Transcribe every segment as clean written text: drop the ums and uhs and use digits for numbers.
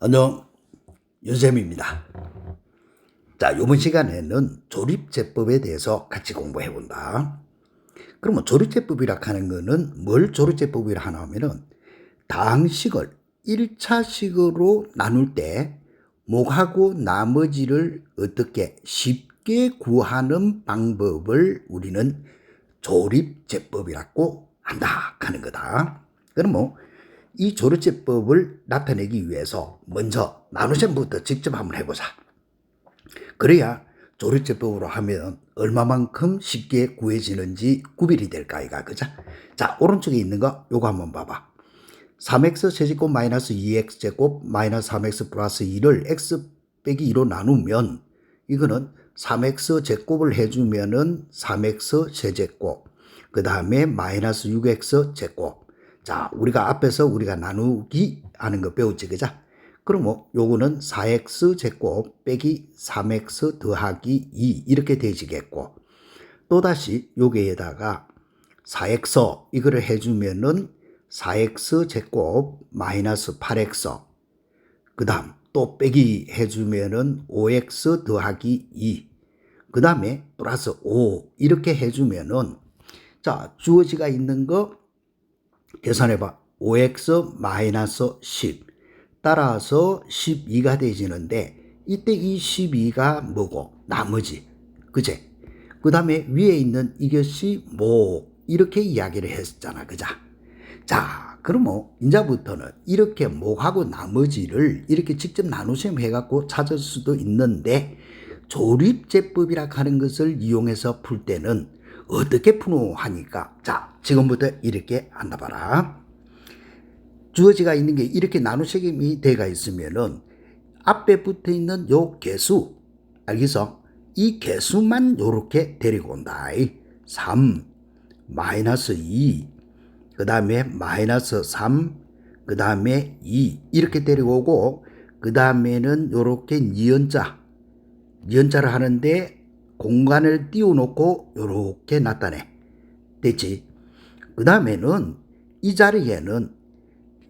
안녕, 윤쌤입니다. 자, 이번 시간에는 조립제법에 대해서 같이 공부해 본다. 그러면 조립제법이라 하는 거는 뭘 조립제법이라 하나 하면은 다항식을 1차식으로 나눌 때 목하고 나머지를 어떻게 쉽게 구하는 방법을 우리는 조립제법이라고 한다 하는 거다. 그럼 이 조립제법을 나타내기 위해서 먼저 나눗셈부터 직접 한번 해보자. 그래야 조립제법으로 하면 얼마만큼 쉽게 구해지는지 구별이 될까 이가 그죠? 자, 오른쪽에 있는 거 요거 한번 봐봐. 3x 세제곱 마이너스 2x 제곱 마이너스 3x 플러스 2를 x 빼기 2로 나누면 이거는 3x 제곱을 해주면은 3x 세제곱 그 다음에 마이너스 6x 제곱. 자, 우리가 앞에서 우리가 나누기 하는 거 배웠지 그죠? 그럼 요거는 4x 제곱 빼기 3x 더하기 2 이렇게 되지겠고, 또다시 여기에다가 4x 이거를 해주면은 4x 제곱 마이너스 8x 그 다음 또 빼기 해주면은 5x 더하기 2 그 다음에 플러스 5 이렇게 해주면은 자, 주어지가 있는 거 계산해봐. 5x 마이너스 10 따라서 12가 되지는데 이때 이 12가 뭐고? 나머지. 그제? 그 다음에 위에 있는 이것이 뭐 이렇게 이야기를 했잖아. 그자? 자, 그럼 이제부터는 이렇게 목하고 나머지를 이렇게 직접 나누셈 해갖고 찾을 수도 있는데 조립제법이라 하는 것을 이용해서 풀 때는 어떻게 푸노 하니까 자, 지금부터 이렇게 안다봐라. 주어지가 있는 게 이렇게 나눗셈이 돼가 있으면은 앞에 붙어 있는 요 개수 알겠어? 이 개수만 요렇게 데리고 온다. 3 마이너스 2 그 다음에 마이너스 3 그 다음에 2 이렇게 데리고 오고 그 다음에는 요렇게 니은자를 하는데 공간을 띄워놓고 요렇게 나타내. 됐지? 그 다음에는 이 자리에는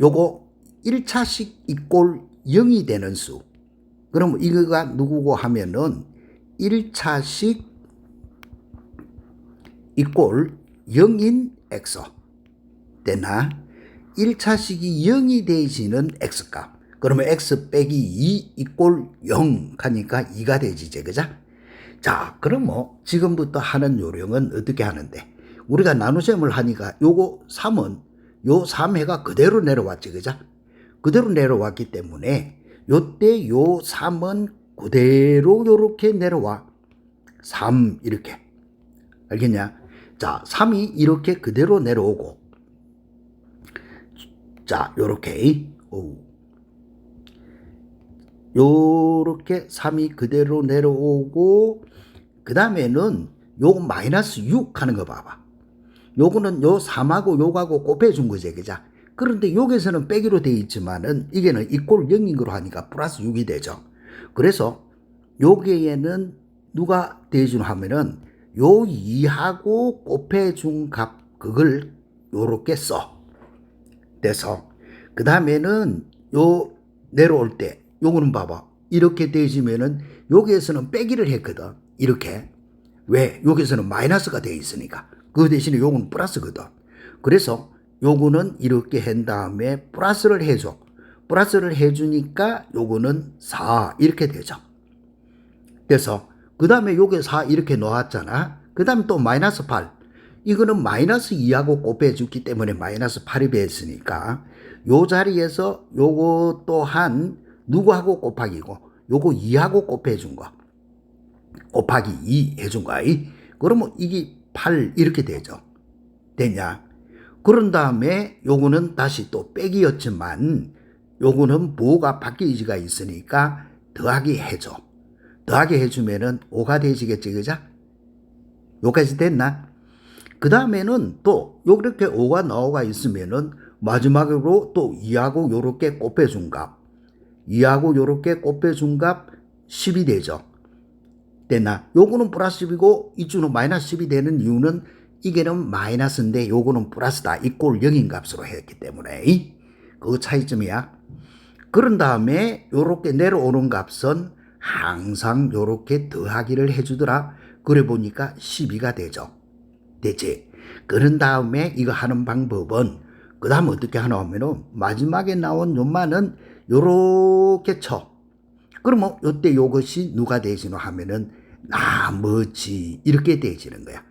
요거 1차식 이꼴 0이 되는 수. 그럼 이거가 누구고 하면은 1차식 이꼴 0인 x. 됐나? 1차식이 0이 되지는 x값. 그러면 x 빼기 2 이꼴 0 하니까 2가 되지, 그죠? 자, 그럼 지금부터 하는 요령은 어떻게 하는데? 우리가 나눗셈을 하니까 요거 3은 요 3해가 그대로 내려왔지, 그죠? 그대로 내려왔기 때문에 요때 요 3은 그대로 요렇게 내려와. 3 이렇게. 알겠냐? 자, 3이 이렇게 그대로 내려오고 자, 요렇게 요렇게 3이 그대로 내려오고 그 다음에는 요거 마이너스 6 하는 거 봐봐. 요거는 요 3하고 요거하고 곱해준 거지, 그죠? 그런데 여기서는 빼기로 되어 있지만은 이게는 이꼴 0인 거로 하니까 플러스 6이 되죠. 그래서 여기에는 누가 대준 하면은 요 2하고 곱해준 값 그걸 요렇게 써. 돼서 그 다음에는 요 내려올 때 요거는 봐봐. 이렇게 되지면은 여기에서는 빼기를 했거든. 이렇게. 왜? 여기서는 마이너스가 되어 있으니까. 그 대신에 요거는 플러스거든. 그래서 요거는 이렇게 한 다음에 플러스를 해줘. 플러스를 해주니까 요거는 4 이렇게 되죠. 그래서 그 다음에 요게 4 이렇게 놓았잖아. 그 다음에 또 마이너스 8. 이거는 마이너스 2하고 곱해주기 때문에 마이너스 8이 됐으니까 요 자리에서 요거 또한 누구하고 곱하기고 요거 2하고 곱해준 거. 곱하기 2 해준 거. 그러면 이게 8 이렇게 되죠. 됐냐? 그런 다음에 요거는 다시 또 빼기였지만 요거는 뭐가 바뀌지가 있으니까 더하기 해줘. 더하기 해주면은 5가 되지겠지, 그죠? 여기까지 됐나? 그 다음에는 또 요렇게 5가 나오가 있으면은 마지막으로 또 2하고 요렇게 곱해준 값. 2하고 요렇게 곱해준 값 10이 되죠. 됐나? 요거는 플러스 10이고 이쪽은 마이너스 10이 되는 이유는 이게는 마이너스인데 요거는 플러스다. 이꼴 0인 값으로 했기 때문에 그 차이점이야. 그런 다음에 요렇게 내려오는 값은 항상 요렇게 더하기를 해주더라. 그래 보니까 12가 되죠. 됐지? 그런 다음에 이거 하는 방법은 그 다음 어떻게 하나 하면은 마지막에 나온 요만은 요렇게 쳐. 그러면 요때 요것이 누가 되지노 하면은 나머지 이렇게 되지는 거야.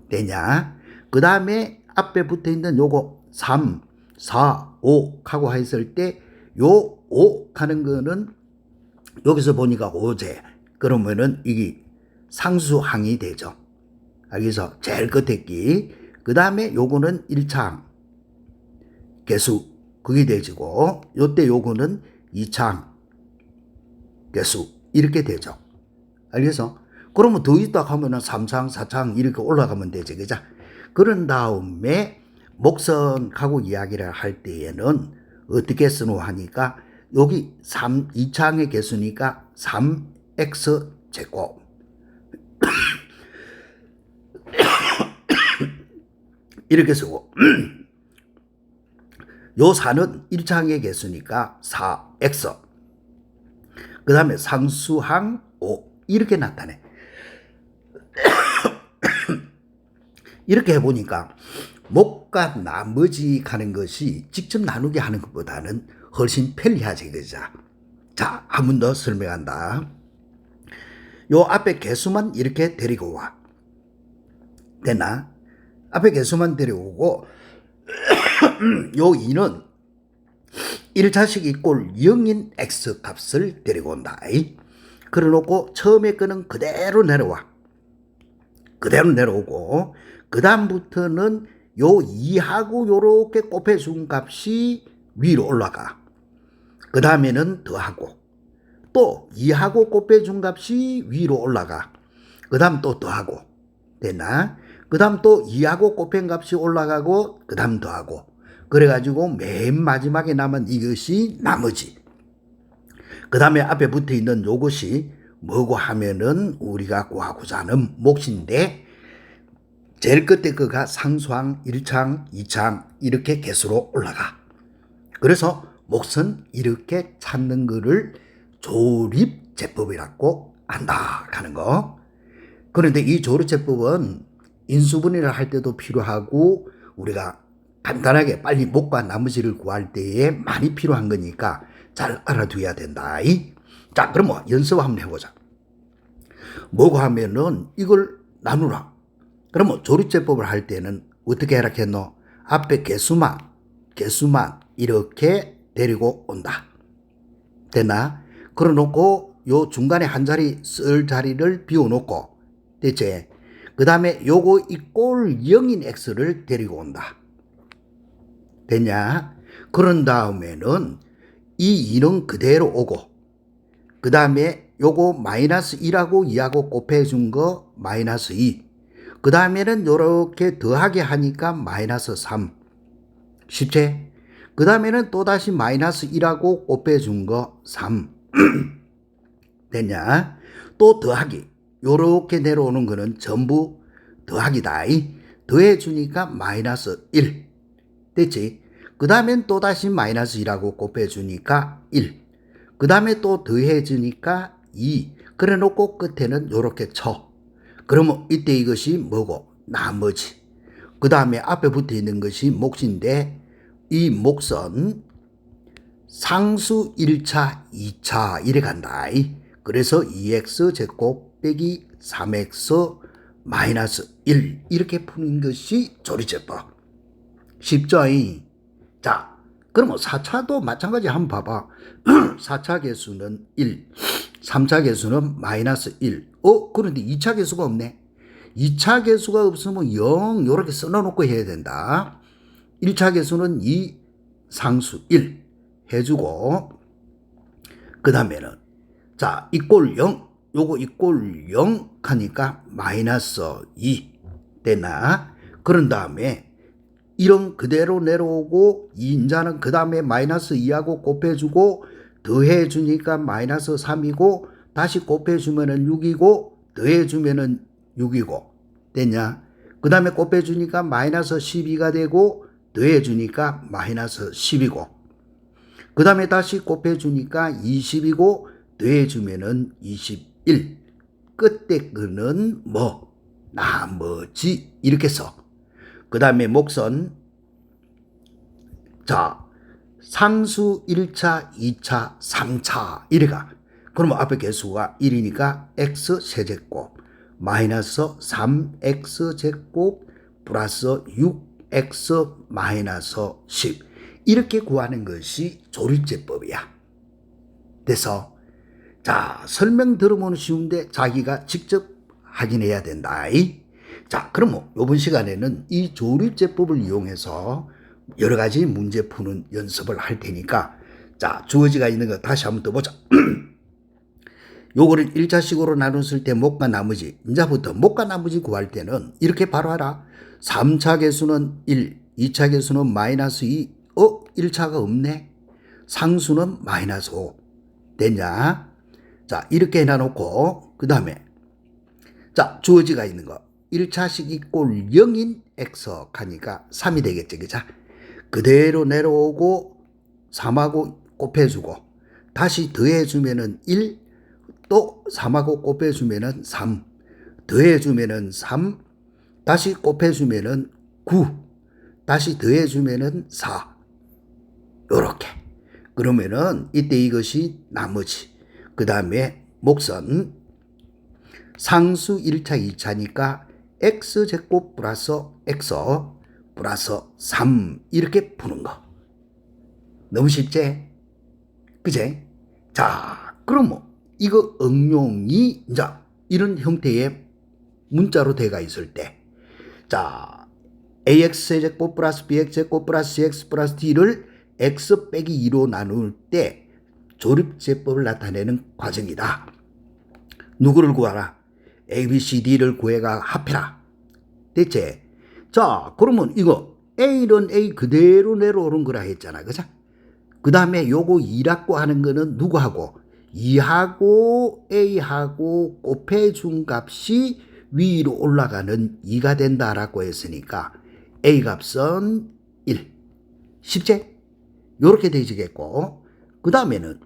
되냐? 그 다음에 앞에 붙어 있는 요거 3, 4, 5 하고 했을 때 요 5 하는 거는 여기서 보니까 5제. 그러면은 이게 상수항이 되죠. 여기서 제일 끝에 끼. 그 다음에 요거는 1창 개수 그게 되지고 요때 요거는 2창 개수 이렇게 되죠. 알겠어? 그러면 더 있다 하면은 3창, 4창 이렇게 올라가면 되지. 그죠? 그런 다음에 목선하고 이야기를 할 때에는 어떻게 쓰노 하니까 여기 2창의 개수니까 3x 제곱 이렇게 쓰고 요 4는 1창의 개수니까 4x 그 다음에 상수항 5 이렇게 나타내. 이렇게 해보니까 목과 나머지 가는 것이 직접 나누게 하는 것보다는 훨씬 편리하지. 그죠? 자, 한 번 더 설명한다. 요 앞에 개수만 이렇게 데리고 와. 되나? 앞에 개수만 데려오고 요 2는 1차식 이꼴 0인 x 값을 데리고 온다. 그래 놓고 처음에 거는 그대로 내려와. 그대로 내려오고 그 다음부터는 요 2하고 요렇게 곱해준 값이 위로 올라가. 그 다음에는 더하고 또 2하고 곱해준 값이 위로 올라가. 그 다음 또 더하고. 됐나? 그 다음 또 2하고 곱한 값이 올라가고 그 다음 더하고. 그래가지고 맨 마지막에 남은 이것이 나머지. 그 다음에 앞에 붙어 있는 요것이 뭐고 하면은 우리가 구하고자 하는 몫인데 제일 끝에 거가 상수항 1창, 2창 이렇게 개수로 올라가. 그래서 몫은 이렇게 찾는 거를 조립제법이라고 한다 하는 거. 그런데 이 조립제법은 인수분해를 할 때도 필요하고 우리가 간단하게 빨리 몫과 나머지를 구할 때에 많이 필요한 거니까 잘 알아둬야 된다. 자, 그럼 뭐 연습 한번 해보자. 뭐고 하면은 이걸 나누라. 그러면 조립제법을 할 때는 어떻게 해라 했노? 앞에 개수만 이렇게 데리고 온다. 됐나? 그러놓고 요 중간에 한 자리 쓸 자리를 비워놓고 됐지? 그 다음에 요거 이꼴 0인 x를 데리고 온다. 됐냐? 그런 다음에는 이 2는 그대로 오고 그 다음에 요거 마이너스 1하고 2하고 곱해준 거 마이너스 2. 그 다음에는 요렇게 더하게 하니까 마이너스 3. 쉽지? 그 다음에는 또다시 마이너스 1하고 곱해준 거 3. 됐냐? 또 더하기. 요렇게 내려오는 거는 전부 더하기다. 더해주니까 마이너스 1. 됐지? 그 다음엔 또다시 마이너스 1하고 곱해주니까 1. 그 다음에 또 더해주니까 2. 그래 놓고 끝에는 요렇게 쳐. 그러면 이때 이것이 뭐고? 나머지. 그 다음에 앞에 붙어 있는 것이 몫인데 이 몫은 상수 1차, 2차 이래 간다. 그래서 2x 제곱 빼기 3x 마이너스 1 이렇게 푸는 것이 조립제법. 쉽죠? 자, 그러면 4차도 마찬가지 한번 봐봐. 4차 개수는 1, 3차 개수는 마이너스 1. 그런데 2차 개수가 없네. 2차 개수가 없으면 0 이렇게 써놓고 해야 된다. 1차 개수는 2, 상수 1 해주고 그 다음에는 자 이꼴 0 요거 이꼴 0 하니까 마이너스 2 되나? 그런 다음에 1은 그대로 내려오고 2인자는 그 다음에 마이너스 2하고 곱해주고 더해주니까 마이너스 3이고 다시 곱해주면은 6이고 더해주면은 6이고 됐냐? 그 다음에 곱해주니까 마이너스 12가 되고 더해주니까 마이너스 10이고 그 다음에 다시 곱해주니까 20이고 더해주면은 21. 끝에 거는 뭐 나머지 이렇게 써. 그 다음에 목선 자 상수 1차, 2차, 3차 이래가. 그러면 앞에 개수가 1이니까 x 세제곱 마이너스 3x 제곱 플러스 6x 마이너스 10 이렇게 구하는 것이 조립제법이야. 그래서 자 설명 들으면 쉬운데 자기가 직접 확인해야 된다. 자 그러면 이번 시간에는 이 조립제법을 이용해서 여러 가지 문제 푸는 연습을 할 테니까 자 주어지가 있는 거 다시 한번 더 보자. 요거를 1차식으로 나눴을 때 목과 나머지 이제부터 목과 나머지 구할 때는 이렇게 바로 하라. 3차 개수는 1, 2차 개수는 마이너스 2, 1차가 없네. 상수는 마이너스 5 됐냐? 자 이렇게 해놔놓고 그 다음에 자 주어지가 있는 거 1차식 이꼴 0인 x 하니까 3이 되겠지. 그죠? 그대로 내려오고 3하고 곱해주고 다시 더해주면은 1, 또 3하고 곱해주면은 3, 더해주면은 3, 다시 곱해주면은 9, 다시 더해주면은 4. 요렇게. 그러면은 이때 이것이 나머지. 그 다음에 목선 상수 1차, 2차니까 x제곱 플러스 x 플러스 3 이렇게 푸는 거. 너무 쉽지? 그제? 자, 그럼 이거 응용이 이제 이런 형태의 문자로 돼가 있을 때 자, ax제곱 플러스 bx제곱 플러스 cx 플러스 d를 x 빼기 2로 나눌 때 조립제법을 나타내는 과정이다. 누구를 구하라? a, b, c, d를 구해가 합해라. 됐지? 자, 그러면 이거 a는 a 그대로 내려오는 거라 했잖아. 그죠? 그 다음에 요거 2라고 하는 거는 누구하고? 2하고 a하고 곱해준 값이 위로 올라가는 2가 된다라고 했으니까 a 값은 1. 쉽지? 요렇게 되지겠고 그 다음에는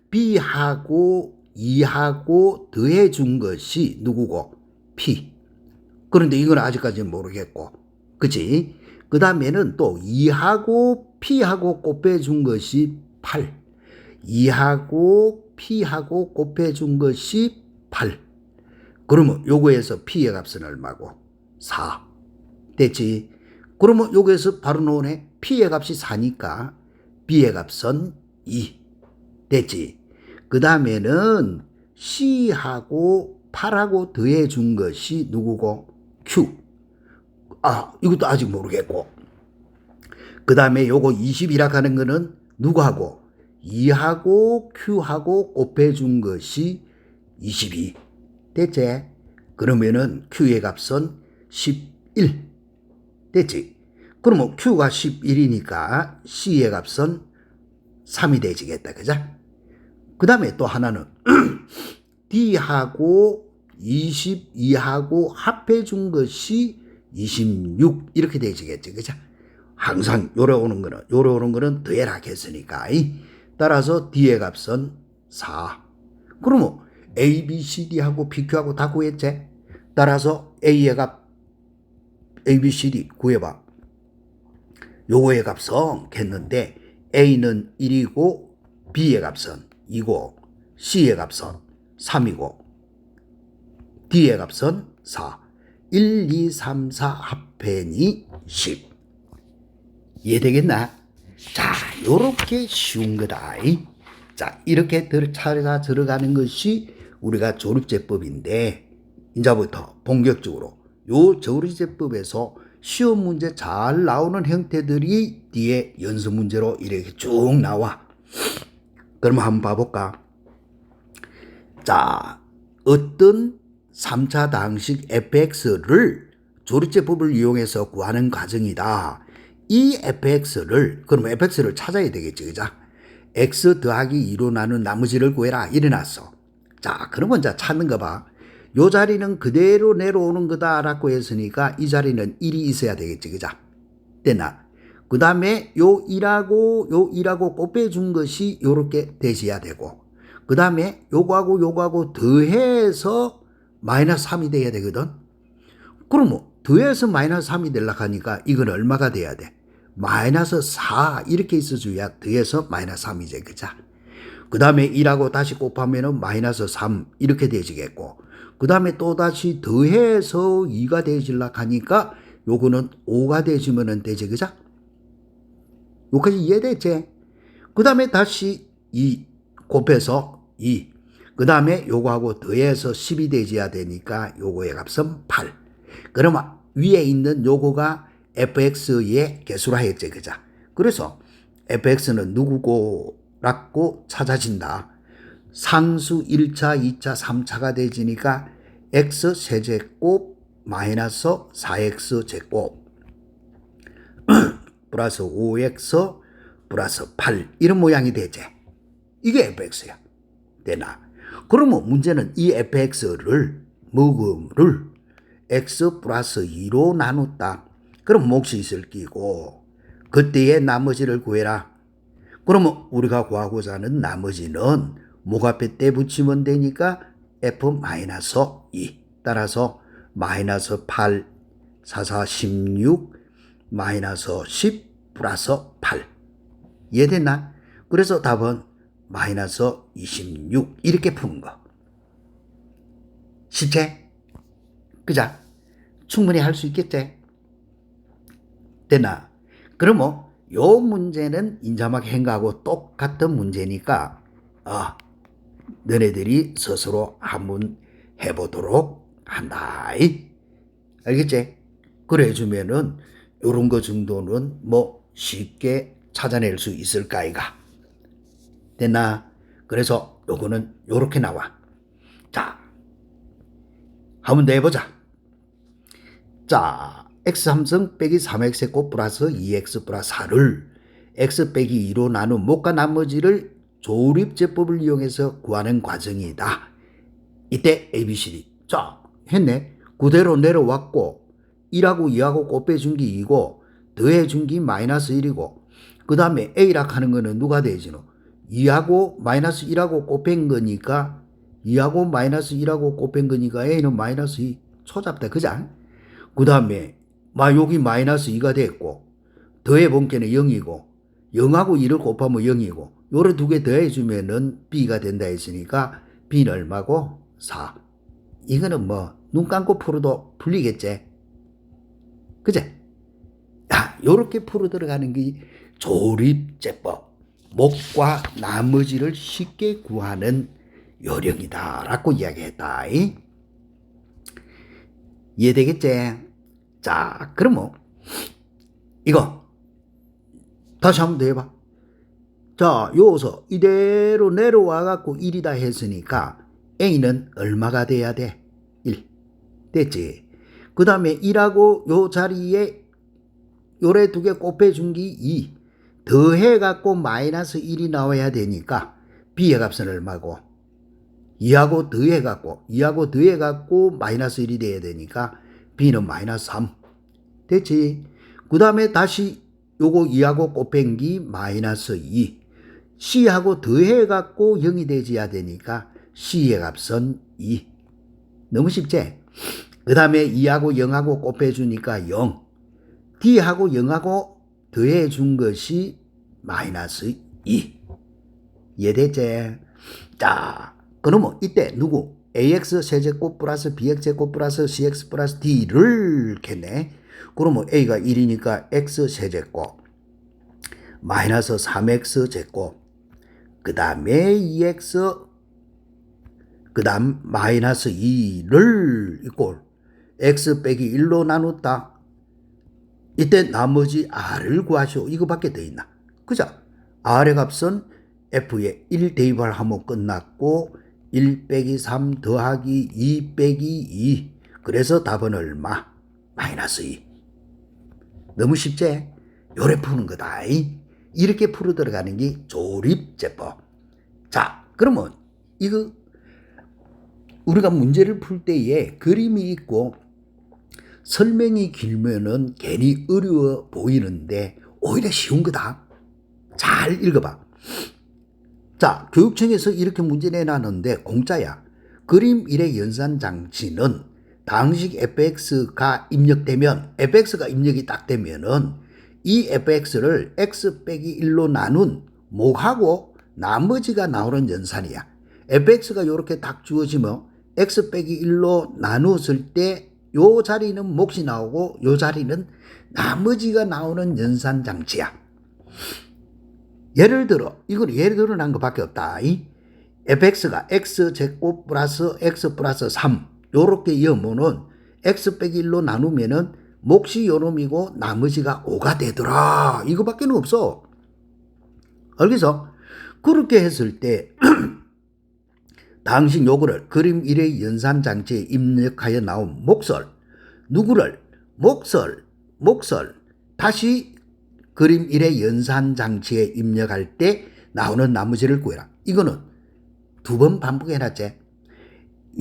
b하고 2하고 더해준 것이 누구고? p. 그런데 이건 아직까지는 모르겠고 그치? 그 다음에는 또 2하고 p하고 곱해준 것이 8. 2하고 p하고 곱해준 것이 8. 그러면 요거에서 p의 값은 얼마고? 4. 됐지? 그러면 요거에서 바로 나오네. p의 값이 4니까 b의 값은 2. 됐지? 그 다음에는 c하고 8하고 더해준 것이 누구고? q. 이것도 아직 모르겠고. 그 다음에 요거 20이라 하는 거는 누구하고? 2하고 q하고 곱해준 것이 22. 됐지? 그러면은 q의 값은 11. 됐지? 그러면 q가 11이니까 c의 값은 3이 되지겠다. 그죠? 그 다음에 또 하나는 d하고 22하고 합해준 것이 26 이렇게 되지겠지. 그죠? 항상 요래 오는 거는 더해라 했으니까 따라서 d의 값은 4. 그러면 a, b, c, d하고 pq하고 다 구했지? 따라서 a의 값 a, b, c, d 구해봐. 요거의 값은 했는데 a는 1이고 b의 값은 2고 c의 값은 3이고 d의 값은 4. 1, 2, 3, 4 합해니 10. 이해되겠나? 자, 요렇게 쉬운 거다. 자, 이렇게 차례가 들어가는 것이 우리가 조립제법인데 이제부터 본격적으로 요 조립제법에서 시험 문제 잘 나오는 형태들이 뒤에 연습 문제로 이렇게 쭉 나와. 그러면 한번 봐볼까? 자, 어떤 3차 당식 fx를 조립제법을 이용해서 구하는 과정이다. 이 fx를 그럼 fx를 찾아야 되겠지. 그죠? x 더하기 2로 나눈 나머지를 구해라. 이래놨어. 자, 그러면 자 찾는 거 봐. 요 자리는 그대로 내려오는 거다라고 했으니까 이 자리는 1이 있어야 되겠지. 그죠? 됐나? 그 다음에 요 1하고 곱 빼준 것이 요렇게 되셔야 되고, 그 다음에 요거하고 더해서 마이너스 3이 돼야 되거든. 그러면 더해서 마이너스 3이 되려고 하니까 이건 얼마가 돼야 돼? 마이너스 4 이렇게 있어줘야 더해서 마이너스 3이지, 그죠? 그 다음에 1하고 다시 곱하면은 마이너스 3 이렇게 되지겠고, 그 다음에 또 다시 더해서 2가 되지려고 하니까 요거는 5가 되지면은 되지, 그죠? 여기까지 이해됐지? 그 다음에 다시 2 곱해서 2. 그 다음에 요거하고 더해서 10이 되져야 되니까 요거의 값은 8. 그러면 위에 있는 요거가 fx의 개수라 했지, 그죠? 그래서 fx는 누구고라고 찾아진다. 상수 1차, 2차, 3차가 되지니까 x 세제곱 마이너스 4x 제곱 플러스 5x 플러스 8 이런 모양이 되지. 이게 fx야. 되나? 그러면 문제는 이 fx를 먹음을 x 플러스 2로 나눴다. 그럼 몫이 있을 끼고 그때의 나머지를 구해라. 그러면 우리가 구하고자 하는 나머지는 목 앞에 때 붙이면 되니까 f-2. 따라서 마이너스 8, 4, 4, 16, 마이너스 10 플러스 8. 이해됐나? 그래서 답은 마이너스 26 이렇게 푸는 거. 쉽지? 그자? 충분히 할 수 있겠지? 됐나? 그러면 요 문제는 인자막 행가하고 똑같은 문제니까 너네들이 스스로 한번 해보도록 한다. 알겠지? 그래 해주면은 요런 거 정도는 뭐 쉽게 찾아낼 수 있을까 이가. 됐나? 그래서 요거는 요렇게 나와. 자, 한번 더 해보자. 자, x3승 빼기 3x의 곱 플러스 2x 플러스 4를 x 빼기 2로 나눈 목과 나머지를 조립제법을 이용해서 구하는 과정이다. 이때 ABCD. 자, 했네. 그대로 내려왔고 1하고 2하고 곱 빼준 게 2고 더해준 게 마이너스 1이고 그 다음에 A라 하는 거는 누가 되지노? 2하고 마이너스 1하고 곱뺀 거니까 2하고 마이너스 1하고 곱뺀 거니까 A는 마이너스 2 초잡다. 그자? 그 다음에 여기 마이너스 2가 됐고 더해 본 게는 0이고 0하고 2를 곱하면 0이고 요래 두 개 더해주면은 B가 된다 했으니까 B는 얼마고? 4. 이거는 뭐 눈 감고 풀어도 풀리겠지? 그제? 요렇게 풀어 들어가는 게 조립제법. 목과 나머지를 쉽게 구하는 요령이다 라고 이야기했다. 이해되겠지? 자, 그러면 이거 다시 한번 더 해봐. 자, 여기서 이대로 내려와 갖고 1이다 했으니까 A는 얼마가 돼야 돼? 1. 됐지? 그 다음에 1하고 요 자리에 요래 두 개 곱해준 게 2. 더해 갖고 마이너스 1이 나와야 되니까 B의 값은 얼마고? 2하고 더해 갖고 마이너스 1이 돼야 되니까 B는 마이너스 3. 됐지? 그 다음에 다시 요거 2하고 곱한 게 마이너스 2. C하고 더해 갖고 0이 되어야 되니까 C의 값은 2. 너무 쉽지? 그 다음에 2하고 0하고 곱해주니까 0. D하고 0하고 더해준 것이 마이너스 2. 이해됐지? 자, 그러면 이때 누구? AX 세제곱 플러스 BX 제곱 플러스 CX 플러스 D를 겠네. 그러면 A가 1이니까 X 세제곱 마이너스 3X 제곱 그 다음에 2X 그 다음 마이너스 2를 이꼴 X 빼기 1로 나눴다. 이때 나머지 R을 구하시오. 이거밖에 더 있나? 그죠? R의 값은 F에 1 대입을 하면 끝났고 1 빼기 3 더하기 2 빼기 2. 그래서 답은 얼마? 마이너스 2. 너무 쉽지? 요래 푸는 거다. 이렇게 풀어 들어가는 게 조립제법. 자, 그러면 이거 우리가 문제를 풀 때에 그림이 있고 설명이 길면은 괜히 어려워 보이는데 오히려 쉬운 거다. 잘 읽어봐. 자, 교육청에서 이렇게 문제 내놨는데 공짜야. 그림 1의 연산장치는 당식 fx가 입력되면, fx가 입력이 딱 되면은 이 fx를 x 빼기 1로 나눈 목하고 나머지가 나오는 연산이야. fx가 이렇게 딱 주어지면 x 빼기 1로 나누었을 때 요 자리는 몫이 나오고 요 자리는 나머지가 나오는 연산장치야. 예를 들어, 이건 예를 들어 난 것밖에 없다. fx가 x제곱 플러스 x 플러스 3 요렇게 이으면은 x 빼기 1로 나누면은 몫이 요놈이고 나머지가 5가 되더라. 이거밖에 없어. 알겠어? 그렇게 했을 때 당신 요거를 그림 1의 연산장치에 입력하여 나온 몫을 누구를 몫을 다시 그림 1의 연산장치에 입력할 때 나오는 나머지를 구해라. 이거는 두 번 반복해놨지.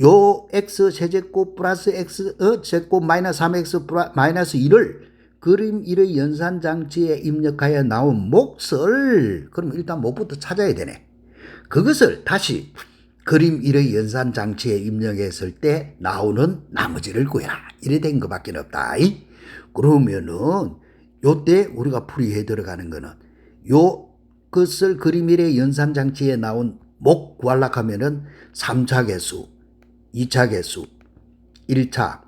요 x 세제곱 플러스 x 제곱 마이너스 3x 마이너스 1을 그림 1의 연산장치에 입력하여 나온 몫을, 그럼 일단 몫부터 찾아야 되네. 그것을 다시 그림 1의 연산장치에 입력했을 때 나오는 나머지를 구해라. 이래 된 것밖에 없다. 그러면은 요때 우리가 풀이해 들어가는 거는 요 것을 그림 1의 연산장치에 나온 목 구하려고 하면은 3차 개수, 2차 개수, 1차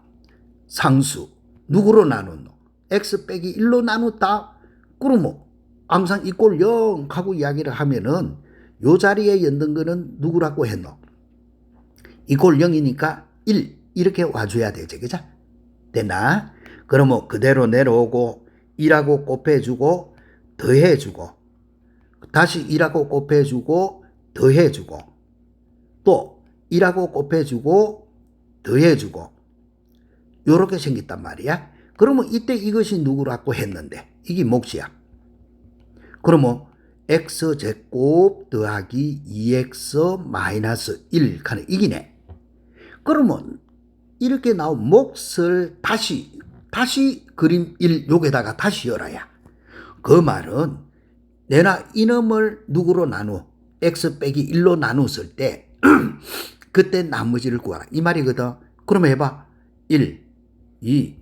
상수 누구로 나누노? x 빼기 1로 나눴다? 그러면 항상 이꼴 0 하고 이야기를 하면은 요 자리에 있는 거는 누구라고 했노? 이꼴 0이니까 1 이렇게 와줘야 되지. 그죠? 됐나? 그러면 그대로 내려오고 1하고 곱해주고 더해주고 다시 1하고 곱해주고 더해주고 또 1하고 곱해주고 더해주고 요렇게 생겼단 말이야. 그러면 이때 이것이 누구라고 했는데 이게 몫이야. 그러면 x제곱 더하기 2x 마이너스 1 하는 이기네. 그러면 이렇게 나온 몫을 다시 그림 1 여기다가 다시 열어야. 그 말은 내가 이놈을 누구로 나누어 x 빼기 1로 나눴을 때 그때 나머지를 구하라 이 말이거든. 그러면 해봐. 1, 2,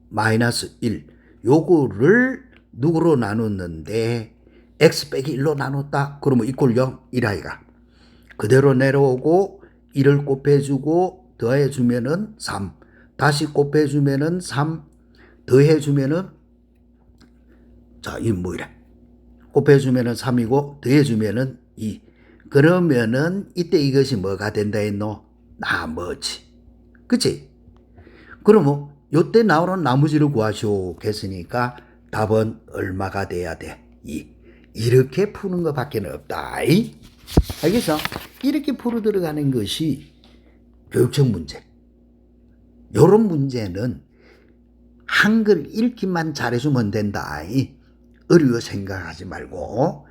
마이너스 1 요거를 누구로 나눴는데 x 빼기 1로 나눴다. 그러면 이꼴 0 1아이가 그대로 내려오고 1을 곱해주고 더해주면은 3 다시 곱해주면은 3 더해주면은 자 이 뭐이래 곱해주면은 3이고 더해주면은 2 그러면은 이때 이것이 뭐가 된다 했노? 나머지. 그치? 그러면 요때 나오는 나머지를 구하시오 했으니까 답은 얼마가 돼야 돼? 2. 이렇게 푸는 것밖에 없다. 알겠어? 이렇게 풀어 들어가는 것이 교육청 문제. 요런 문제는 한글 읽기만 잘해주면 된다. 어려워 생각하지 말고.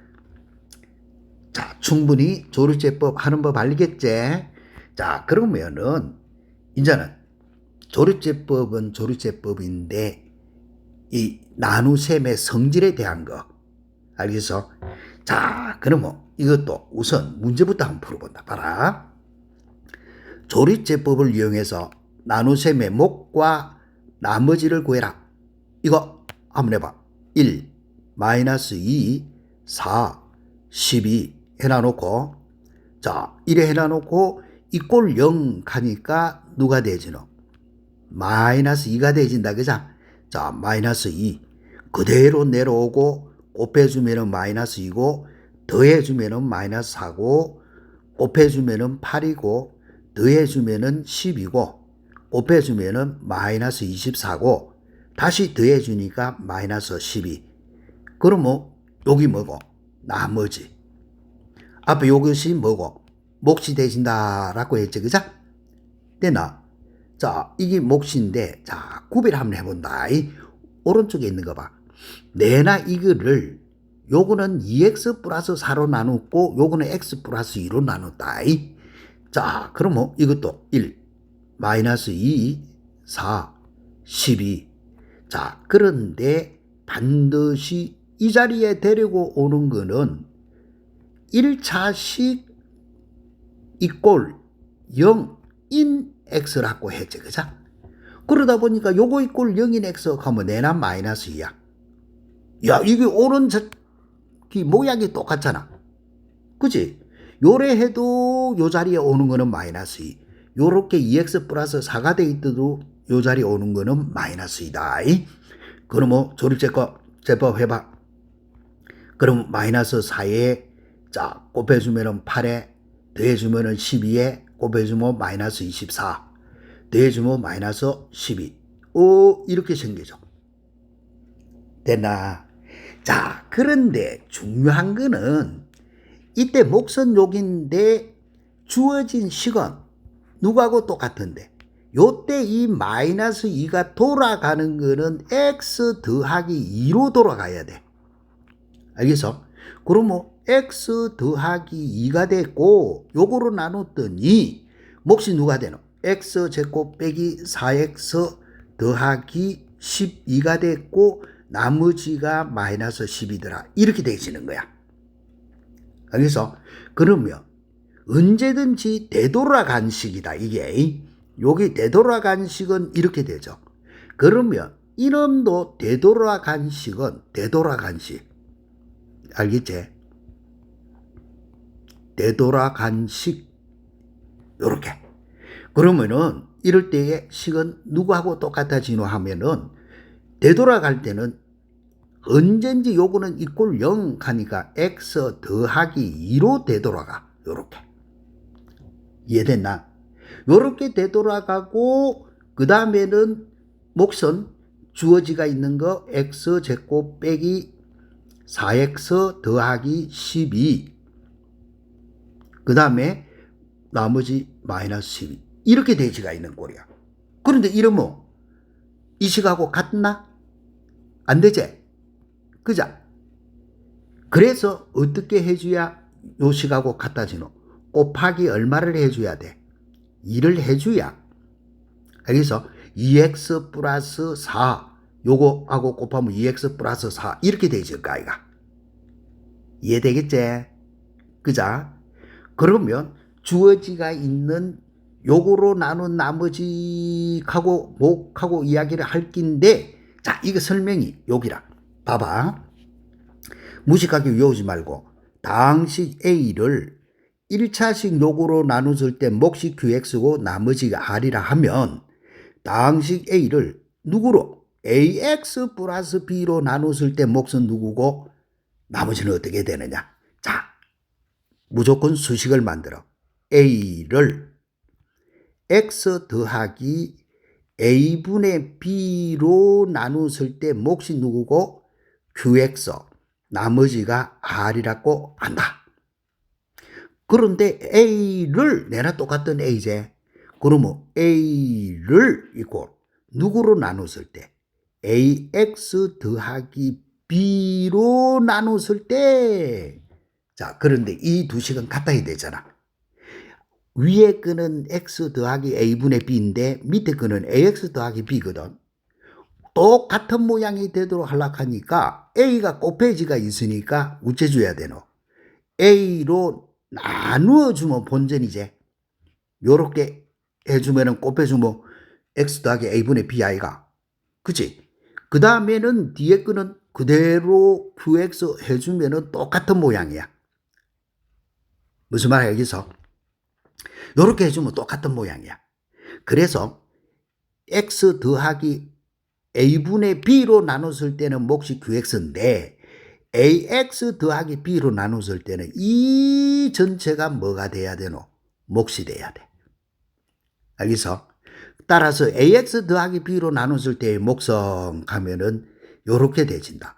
자, 충분히 조립제법 하는 법 알겠지? 자, 그러면은 이제는 조립제법은 조립제법인데 이 나눗셈의 성질에 대한 거 알겠어? 자, 그러면 이것도 우선 문제부터 한번 풀어본다. 봐라. 조립제법을 이용해서 나눗셈의 목과 나머지를 구해라. 이거 한번 해봐. 1, 마이너스 2, 4, 12 해놔놓고 자 1에 해놔놓고 이꼴 0 하니까 누가 되지노? 마이너스 2가 되진다. 그자? 자 마이너스 2 그대로 내려오고 곱해주면은 마이너스 2고 더해주면은 마이너스 4고 곱해주면은 8이고 더해주면은 10이고 곱해주면은 마이너스 24고 다시 더해주니까 마이너스 12. 그러면 여기 뭐고? 나머지. 앞에 요것이 뭐고? 몫이 되신다라고 했죠. 그죠? 됐나? 자, 이게 몫인데, 자, 구별 한번 해본다. 오른쪽에 있는 거 봐. 내나 이거를, 요거는 2x 플러스 4로 나눴고, 요거는 x 플러스 2로 나눴다. 자, 그러면 이것도 1, 마이너스 2, 4, 12. 자, 그런데 반드시 이 자리에 데리고 오는 거는 1차식 이꼴 0인 x라고 했지, 그죠? 그러다 보니까 요거 이꼴 0인 x 하면 내나 마이너스 2야. 야, 이게 오른 모양이 똑같잖아. 그지? 요래 해도 요 자리에 오는 거는 마이너스 2. 요렇게 2x 플러스 4가 돼 있어도 요 자리에 오는 거는 마이너스 2다. 그럼 뭐 조립제법 해봐. 그럼 마이너스 4에 자 곱해주면은 8에 더해주면은 12에 곱해주면 마이너스 24 더해주면 마이너스 12. 이렇게 생기죠. 됐나? 자, 그런데 중요한 거는 이때 목선 욕인데 주어진 식은 누구하고 똑같은데 요때 이 마이너스 2가 돌아가는 거는 x 더하기 2로 돌아가야 돼. 알겠어? 그럼 뭐 x 더하기 2가 됐고 요거로 나눴더니 몫이 누가 되노? x제곱 빼기 4x 더하기 12가 됐고 나머지가 마이너스 10이더라. 이렇게 되어지는 거야. 알겠어? 그러면 언제든지 되돌아간 식이다. 이게 여기 되돌아간 식은 이렇게 되죠. 그러면 이놈도 되돌아간 식은 되돌아간 식. 알겠지? 되돌아간 식 요렇게. 그러면은 이럴 때의 식은 누구하고 똑같아지노 하면은 되돌아갈 때는 언젠지 요거는 이꼴 0 하니까 x 더하기 2로 되돌아가. 요렇게. 이해됐나? 요렇게 되돌아가고 그 다음에는 목선 주어지가 있는 거 x제곱 빼기 4x 더하기 12 그 다음에 나머지 마이너스 12 이렇게 대지가 있는 꼴이야. 그런데 이러면 이 식하고 같나? 안 되지? 그죠? 그래서 어떻게 해줘야 요 식하고 같아지노? 곱하기 얼마를 해줘야 돼? 2를 해줘야. 그래서 2x 플러스 4 요거하고 곱하면 2x 플러스 4 이렇게 되죠, 아이가. 이해되겠지? 그자? 그러면 주어지가 있는 요거로 나눈 나머지하고 목하고 이야기를 할 낀데 자, 이거 설명이 여기라. 봐봐. 무식하게 외우지 말고 다항식 A를 1차식 요거로 나눴을 때 몫이 QX고 나머지가 R이라 하면 다항식 A를 누구로? AX 플러스 B로 나눴을 때 몫은 누구고 나머지는 어떻게 되느냐? 자, 무조건 수식을 만들어. A를 X 더하기 A분의 B로 나눴을 때 몫이 누구고? QX, 나머지가 R이라고 한다. 그런데 A를 내나 똑같던 A제. 그러면 A를 이꼴 누구로 나눴을 때? AX 더하기 B로 나눴을 때. 자, 그런데 이 두 식은 같아야 되잖아. 위에 거는 X 더하기 A분의 B인데 밑에 거는 AX 더하기 B거든. 똑같은 모양이 되도록 하려고 하니까 A가 곱해지가 있으니까 우째줘야 되노. A로 나누어주면 본전이지. 요렇게 해주면은 곱해주면 X 더하기 A분의 B 아이가. 그치? 그 다음에는 뒤에 거는 그대로 QX 해주면은 똑같은 모양이야. 무슨 말이야, 여기서? 요렇게 해주면 똑같은 모양이야. 그래서 X 더하기 A분의 B로 나눴을 때는 몫이 QX인데 AX 더하기 B로 나눴을 때는 이 전체가 뭐가 돼야 되노? 몫이 돼야 돼. 알겠어? 따라서 AX 더하기 B로 나눴을 때의 목성 하면은 요렇게 되진다.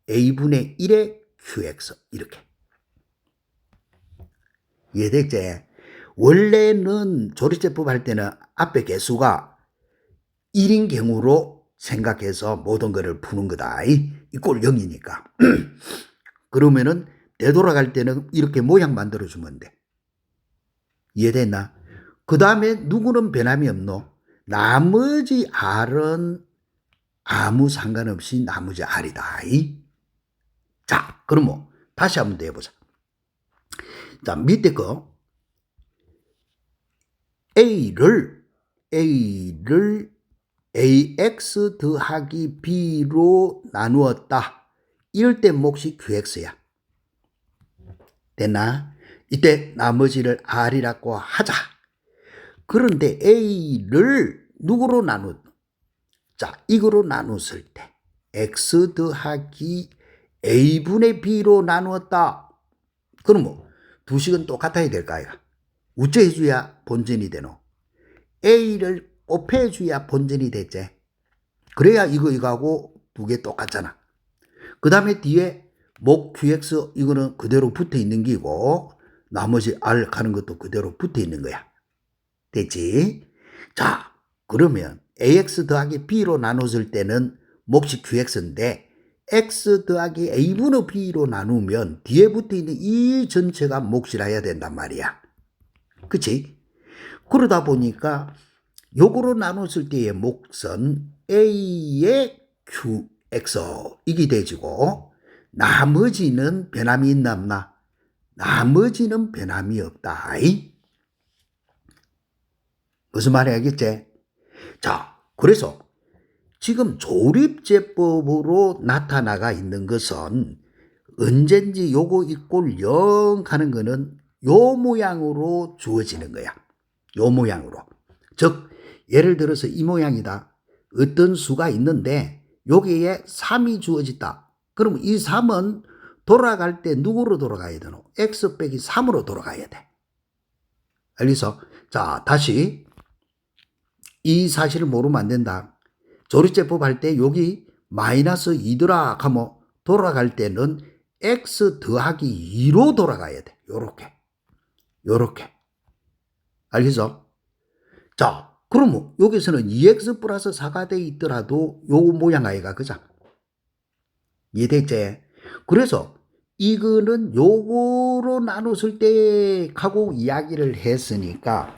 A분의 1의 QX 이렇게. 이해됐지? 원래는 조리제법 할 때는 앞에 개수가 1인 경우로 생각해서 모든 거를 푸는 거다. 이꼴 0이니까. 그러면은 되돌아갈 때는 이렇게 모양 만들어주면 돼. 이해됐나? 그 다음에 누구는 변함이 없노? 나머지 R은 아무 상관없이 나머지 R이다. 자, 그럼 뭐 다시 한번 더 해보자. 자, 밑에 거 A를 AX 더하기 B로 나누었다. 이럴 때 몫이 QX야. 됐나? 이때 나머지를 R이라고 하자. 그런데 A를 누구로 자, 이거로 나눴을 때 X 더하기 A분의 B로 나누었다. 그럼 뭐 두 식은 똑같아야 될까요? 우째해줘야 본전이 되노. A를 곱해줘야 본전이 됐지. 그래야 이거하고 두 개 똑같잖아. 그 다음에 뒤에 목 QX 이거는 그대로 붙어 있는 기고 나머지 R 가는 것도 그대로 붙어 있는 거야. 됐지? 자, 그러면 AX 더하기 B로 나눴을 때는 몫이 QX인데 X 더하기 A분의 B로 나누면 뒤에 붙어 있는 이 전체가 몫이라 해야 된단 말이야. 그치? 그러다 보니까 요거로 나눴을 때의 몫은 A의 QX 이게 되지고 나머지는 변함이 있나 없나? 나머지는 변함이 없다. 무슨 말이 알겠지? 자, 그래서 지금 조립제법으로 나타나가 있는 것은 언젠지 요거 이꼴 0 하는 거는 요 모양으로 주어지는 거야. 요 모양으로. 즉 예를 들어서 이 모양이다. 어떤 수가 있는데 여기에 3이 주어졌다. 그럼 이 3은 돌아갈 때 누구로 돌아가야 되노? x 빼기 3으로 돌아가야 돼. 알겠어? 자, 다시 이 사실을 모르면 안 된다. 조립제법 할 때 여기 마이너스 2더라 하면 돌아갈 때는 x 더하기 2로 돌아가야 돼. 요렇게. 알겠어? 자, 그러면 여기서는 2x 플러스 4가 돼 있더라도 요 모양 아이가 그자? 이해됐지? 그래서 이거는 요거로 나눴을 때 하고 이야기를 했으니까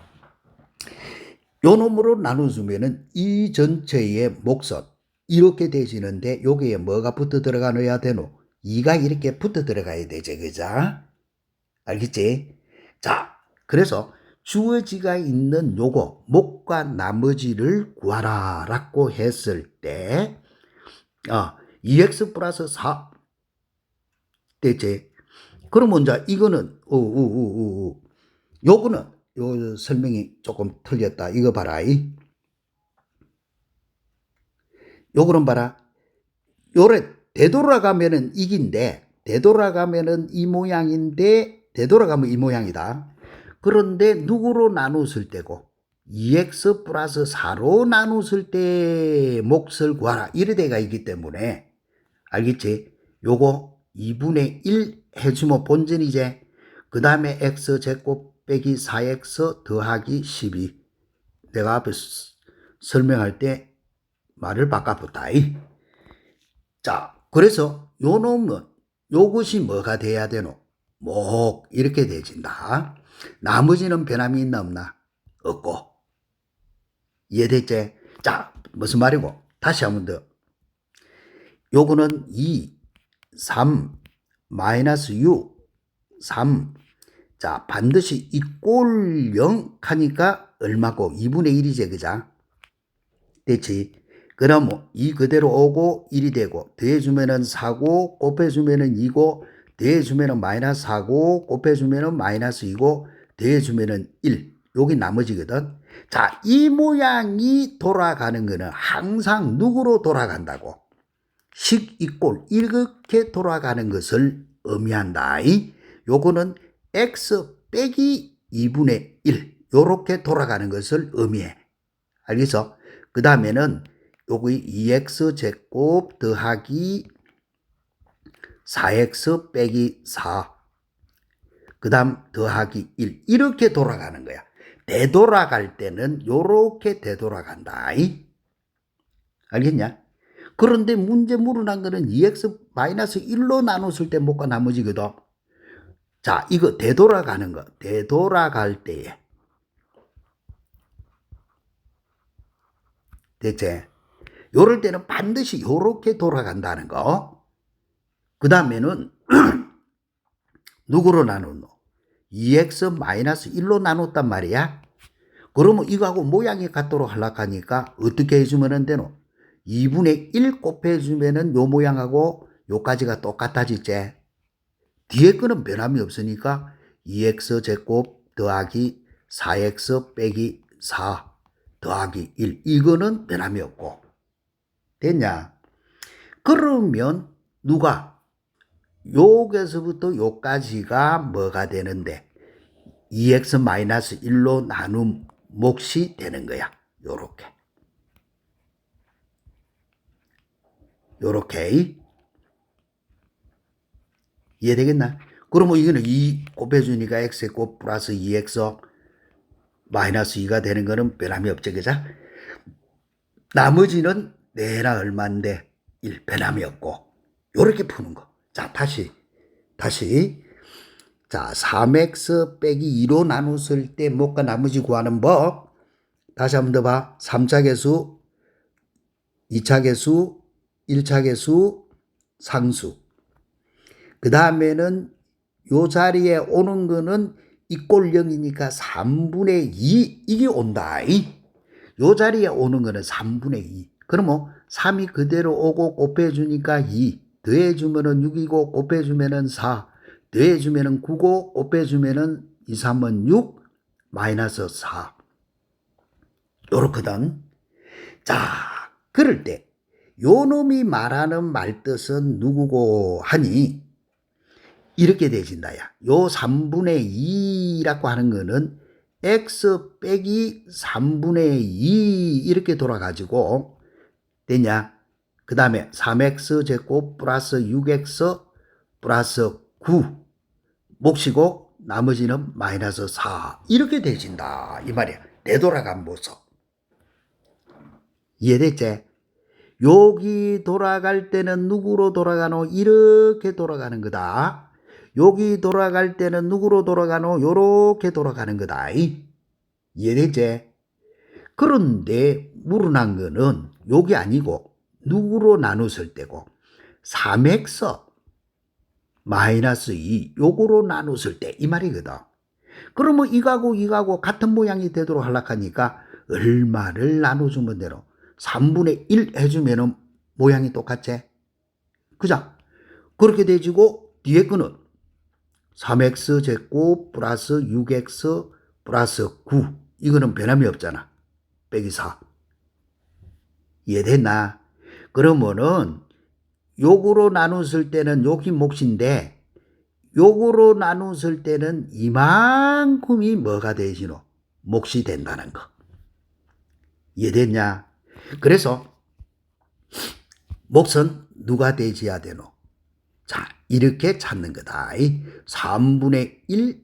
요 놈으로 나눠주면은 이 전체의 몫은 이렇게 되시는데 여기에 뭐가 붙어 들어가야 되노? 2가 이렇게 붙어 들어가야 되지, 그자? 알겠지? 자, 그래서 주어지가 있는 요거 몫과 나머지를 구하라 라고 했을 때 2x 플러스 4 됐지? 그러면 이제 이거는 요거는 요 설명이 조금 틀렸다. 이거 봐라. 요거는 봐라. 요래 되돌아가면은 이긴데 되돌아가면은 이 모양인데 되돌아가면 이 모양이다. 그런데 누구로 나눴을 때고 2x 플러스 4로 나눴을 때 몫을 구하라. 이래 돼가 있기 때문에 알겠지? 요거 2분의 1 해주면 본전이제. 그 다음에 x제곱 빼기 4x 더하기 12. 내가 앞에 설명할 때 말을 바꿔봤다. 자, 그래서 요 놈은 요것이 뭐가 돼야 되노? 목 이렇게 되진다. 나머지는 변함이 있나 없나? 없고. 이해됐지? 자, 무슨 말이고? 다시 한번 더. 요거는 2, 3, 마이너스 6, 3. 자, 반드시 이꼴 0 하니까 얼마고? 2분의 1이지, 그자? 됐지? 그럼 이 그대로 오고 1이 되고, 더해주면은 4고, 곱해주면은 2고, 더해주면은 마이너스 4고, 곱해주면은 마이너스 2고, 더해주면은 1. 여기 나머지거든. 자, 이 모양이 돌아가는 거는 항상 누구로 돌아간다고? 식 이꼴 이렇게 돌아가는 것을 의미한다. 요거는 x 빼기 2분의 1 요렇게 돌아가는 것을 의미해. 알겠어? 그 다음에는 여기 2x 제곱 더하기 4x 빼기 4 그 다음 더하기 1 이렇게 돌아가는 거야. 되돌아갈 때는 요렇게 되돌아간다. 알겠냐? 그런데 문제 물어난 거는 2x-1로 나눴을 때 못과 나머지거든. 자, 이거 되돌아가는 거. 되돌아갈 때에. 됐지? 요럴 때는 반드시 요렇게 돌아간다는 거. 그 다음에는 누구로 나누노? 2x-1로 나눴단 말이야. 그러면 이거하고 모양이 같도록 하려고 하니까 어떻게 해주면 되노? 2분의 1 곱해주면은 요 모양하고 요까지가 똑같아지지. 뒤에 거는 변함이 없으니까 2x 제곱 더하기 4x 빼기 4 더하기 1. 이거는 변함이 없고. 됐냐? 그러면 누가? 요게서부터 요까지가 뭐가 되는데 2x-1로 나눈 몫이 되는 거야. 요렇게. 요렇게. 이해되겠나? 그러면 이거는 2 곱해주니까 x에 곱 플러스 2x 마이너스 2가 되는 거는 변함이 없지, 그죠? 나머지는 내나 얼마인데 1 변함이 없고. 요렇게 푸는 거. 자, 다시. 자, 3x 빼기 2로 나눴을 때 뭐가 나머지 구하는 법. 다시 한번 더 봐. 3차 계수, 2차 계수, 1차 계수, 상수. 그 다음에는 요 자리에 오는 거는 이꼴 0이니까 3분의 2 이게 온다. 요 자리에 오는 거는 3분의 2. 그러면 3이 그대로 오고 곱해주니까 2. 더해주면은 6이고 곱해주면은 4. 더해주면은 9고 곱해주면은 2, 3은 6 마이너스 4. 요렇거든. 자, 그럴 때 요 놈이 말하는 말뜻은 누구고 하니 이렇게 되진다야. 요 3분의 2라고 하는 거는 x 빼기 3분의 2 이렇게 돌아가지고 되냐? 그 다음에 3x 제곱 플러스 6x 플러스 9 몫이고 나머지는 마이너스 4 이렇게 되진다 이 말이야. 되돌아간 모습. 이해됐지? 여기 돌아갈 때는 누구로 돌아가노? 이렇게 돌아가는 거다. 여기 돌아갈 때는 누구로 돌아가노? 요렇게 돌아가는 거다. 이해됐지? 그런데 물어난 거는 여기 아니고 누구로 나눴을 때고 3x 마이너스 2 요거로 나눴을 때 이 말이거든. 그러면 이거하고 같은 모양이 되도록 하려고 하니까 얼마를 나눠주면 되노? 3분의 1 해주면은 모양이 똑같지? 그죠? 그렇게 돼지고 뒤에 거는 3x 제곱 플러스 6x 플러스 9 이거는 변함이 없잖아. 빼기 4. 이해됐나? 그러면은 요거로 나눴을 때는 여기 몫인데 요거로 나눴을 때는 이만큼이 뭐가 되시노? 몫이 된다는 거. 이해됐냐? 그래서 몫은 누가 되지야 되노? 자, 이렇게 찾는 거다. 3분의 1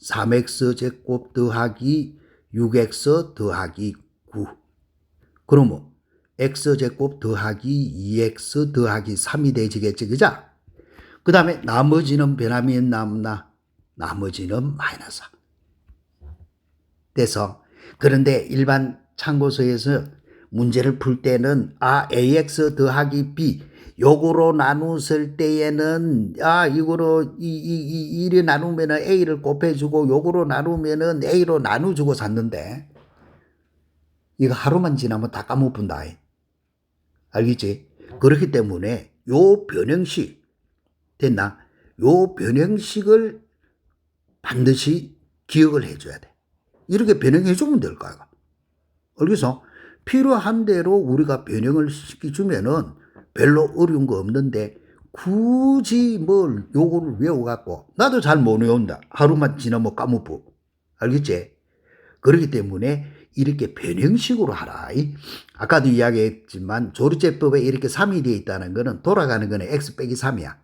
3x 제곱 더하기 6x 더하기 9. 그러면 x 제곱 더하기 2x 더하기 3이 되지겠지, 그죠? 그 다음에 나머지는 변함이 남나? 나머지는 마이너스. 돼서 그런데 일반 참고서에서 문제를 풀 때는 ax 더하기 b 요거로 나눴을 때에는 이거로 이리 나누면은 a를 곱해주고 요거로 나누면은 a로 나눠주고 샀는데 이거 하루만 지나면 다 까먹는다. 알겠지? 그렇기 때문에 요 변형식 됐나? 요 변형식을 반드시 기억을 해줘야 돼. 이렇게 변형해주면 될 거야. 그래서 필요한 대로 우리가 변형을 시켜주면은 별로 어려운 거 없는데 굳이 뭘 요거를 외워갖고 나도 잘 못 외운다. 하루만 지나면 까먹고. 알겠지? 그렇기 때문에 이렇게 변형식으로 하라. 아까도 이야기했지만 조리제법에 이렇게 3이 되어 있다는 거는 돌아가는 거는 x 빼기 3이야.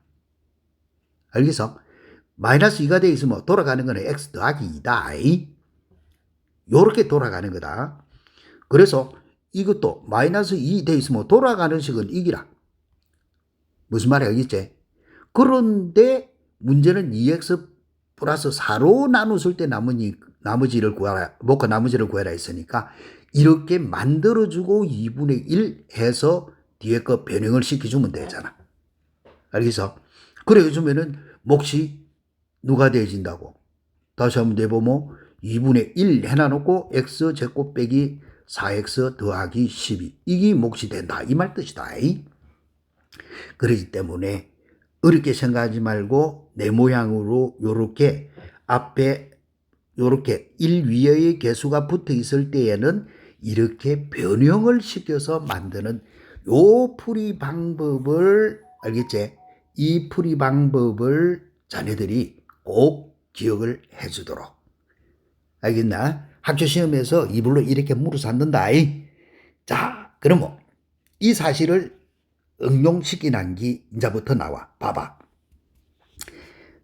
알겠어? 마이너스 2가 되어 있으면 돌아가는 거는 x 더하기 2다. 요렇게 돌아가는 거다. 그래서 이것도 마이너스 2 돼 있으면 돌아가는 식은 이기라. 무슨 말이야, 알겠지? 그런데 문제는 2x 플러스 4로 나눴을 때 나머지를 구하라, 먹고 나머지를 구해라 했으니까 이렇게 만들어주고 2분의 1 해서 뒤에 거 변형을 시켜주면 되잖아. 알겠어? 그래 요즘에는 몫이 누가 돼진다고? 다시 한번 내보면 2분의 1 해놔놓고 x제곱 빼기 4x 더하기 12 이게 몫이 된다 이 말 뜻이다. 그렇기 때문에 어렵게 생각하지 말고 내 모양으로 요렇게 앞에 요렇게 1 위의 개수가 붙어 있을 때에는 이렇게 변형을 시켜서 만드는 요 풀이 방법을 알겠지? 이 풀이 방법을 자네들이 꼭 기억을 해주도록. 알겠나? 학교 시험에서 이불로 이렇게 물어서 앉는다. 자, 그러면 이 사실을 응용시키는 게 이제부터 나와. 봐봐.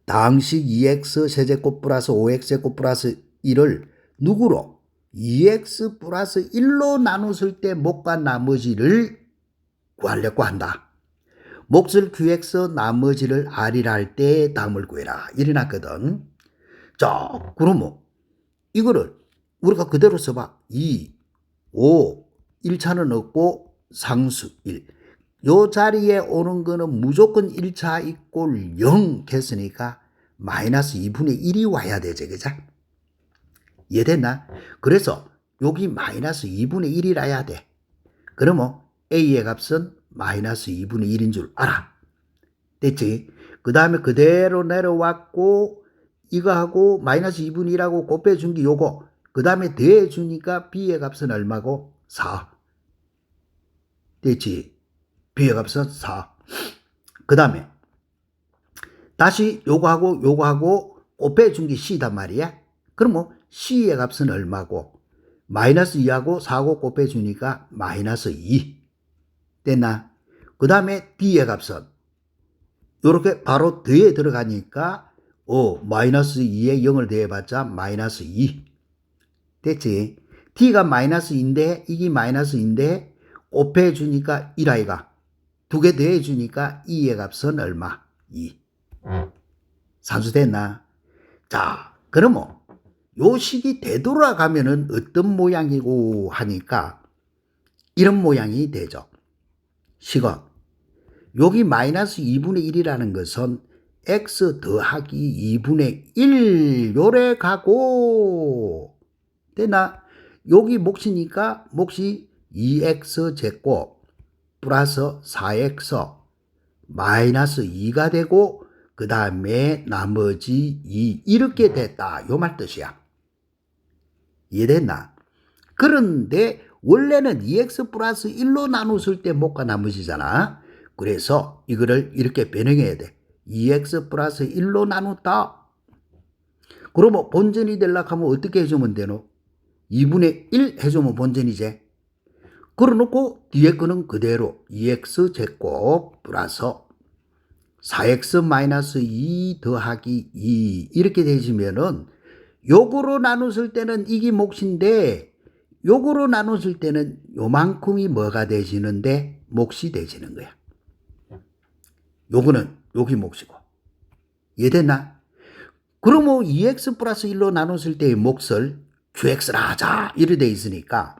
다항식 2x 세제곱 플러스 5x 제곱 플러스 1을 누구로? 2x 플러스 1로 나눴을 때 몫과 나머지를 구하려고 한다. 몫을 qx 나머지를 r이라 할 때 다음을 구해라. 이래 놨거든. 자, 그러면 이거를 우리가 그대로 써봐. 2, 5, 1차는 없고 상수 1. 요 자리에 오는 거는 무조건 1차 이꼴 0 했으니까 마이너스 2분의 1이 와야 되지. 그죠? 이해됐나? 그래서 여기 마이너스 2분의 1이라야 돼. 그러면 A의 값은 마이너스 2분의 1인 줄 알아. 됐지? 그 다음에 그대로 내려왔고 이거하고 마이너스 2분의 1하고 곱해준 게 요거. 그 다음에 더해주니까 B의 값은 얼마고? 4. 됐지? B의 값은 4. 그 다음에 다시 요거하고 곱해준 게 C단 말이야. 그러면 C의 값은 얼마고? 마이너스 2하고 4하고 곱해주니까 마이너스 2. 됐나? 그 다음에 D의 값은 요렇게 바로 더에 들어가니까 마이너스 2에 0을 더해봤자 마이너스 2. 됐지? T가 마이너스 2인데 이게 마이너스 2인데 곱해주니까 1아이가. 두 개 더해주니까 2의 값은 얼마? 2. 산수됐나? 자, 그러면 요 식이 되돌아가면은 어떤 모양이고 하니까 이런 모양이 되죠. 식은 여기 마이너스 2분의 1이라는 것은 x 더하기 2분의 1 요래 가고 되나? 여기 몫이니까 몫이 2x 제곱 플러스 4x 마이너스 2가 되고 그 다음에 나머지 2 이렇게 됐다. 요 말 뜻이야. 이해됐나? 그런데 원래는 2x 플러스 1로 나눴을 때 몫과 나머지잖아. 그래서 이거를 이렇게 변형해야 돼. 2x 플러스 1로 나눴다. 그러면 본전이 되려고 하면 어떻게 해주면 되노? 2분의 1 해주면 본전이지. 그러놓고 뒤에 거는 그대로 2x 제곱 플러스 4x 마이너스 2 더하기 2 이렇게 되시면은 요거로 나눴을 때는 이게 몫인데 요거로 나눴을 때는 요만큼이 뭐가 되시는데 몫이 되시는 거야. 요거는 여기 몫이고. 이해됐나? 그러면 2x 플러스 1로 나눴을 때의 몫을 qx라 하자 이렇게 돼 있으니까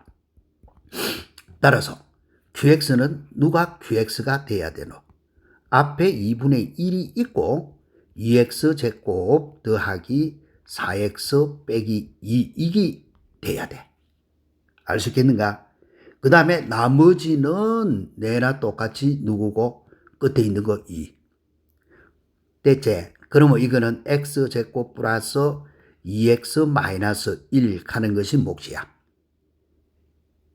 따라서 qx는 누가 qx가 돼야 되노? 앞에 2분의 1이 있고 2x 제곱 더하기 4x 빼기 2 이게 돼야 돼. 알 수 있겠는가? 그 다음에 나머지는 내나 똑같이 누구고 끝에 있는 거 2. 됐지? 그러면 이거는 x제곱 플러스 2x 마이너스 1 하는 것이 몫이야.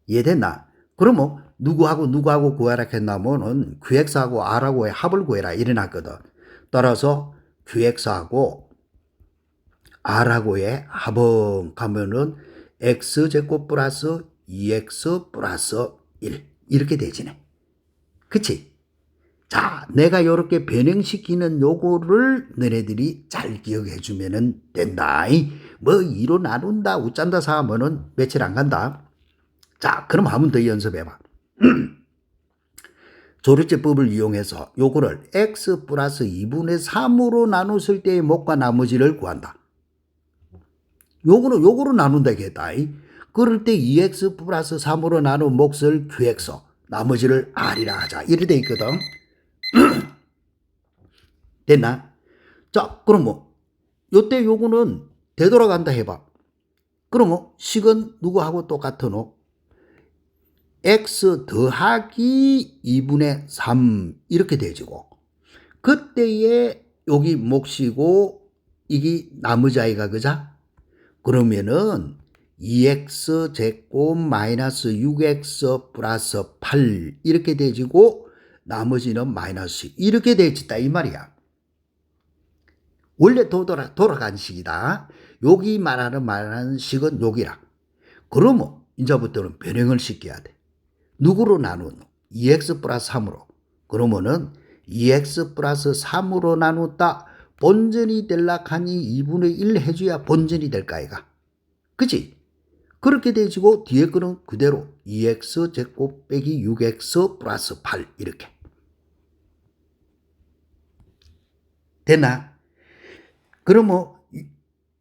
이해됐나? 그러면 누구하고 구하라 했나면은 qx하고 r하고의 합을 구해라 이래놨거든. 따라서 qx하고 r하고의 합은 가면은 x제곱 플러스 2x 플러스 1 이렇게 되지네. 그치? 자, 내가 요렇게 변형시키는 요거를 너네들이 잘 기억해 주면은 된다. 뭐 2로 나눈다 웃잔다 사하면은 며칠 안 간다. 자, 그럼 한 번 더 연습해봐. 조리제법을 이용해서 요거를 x 플러스 2분의 3으로 나눴을 때의 몫과 나머지를 구한다. 요거로 나눈다 했다. 그럴 때 2x 플러스 3으로 나눈 몫을 qx 나머지를 r이라 하자. 이렇게 돼 있거든. 됐나? 자, 그럼 뭐 요때 요거는 되돌아간다 해봐. 그러면 식은 누구하고 똑같으노? x 더하기 2분의 3 이렇게 되지고, 그때에 여기 몫이고 이게 나머지 아이가 그자? 그러면은 2x 제곱 마이너스 6x 플러스 8 이렇게 되지고 나머지는 마이너스 이렇게 되어있다 이 말이야. 원래 돌아간 식이다. 여기 말하는 식은 여기라. 그러면 이제부터는 변형을 시켜야 돼. 누구로 나누노? 2x 플러스 3으로. 그러면은 2x 플러스 3으로 나눴다. 본전이 될락하니 2분의 1 해줘야 본전이 될까 이가. 그치? 그렇게 되지고 뒤에 거는 그대로 2x 제곱 빼기 6x 플러스 8 이렇게. 됐나? 그러면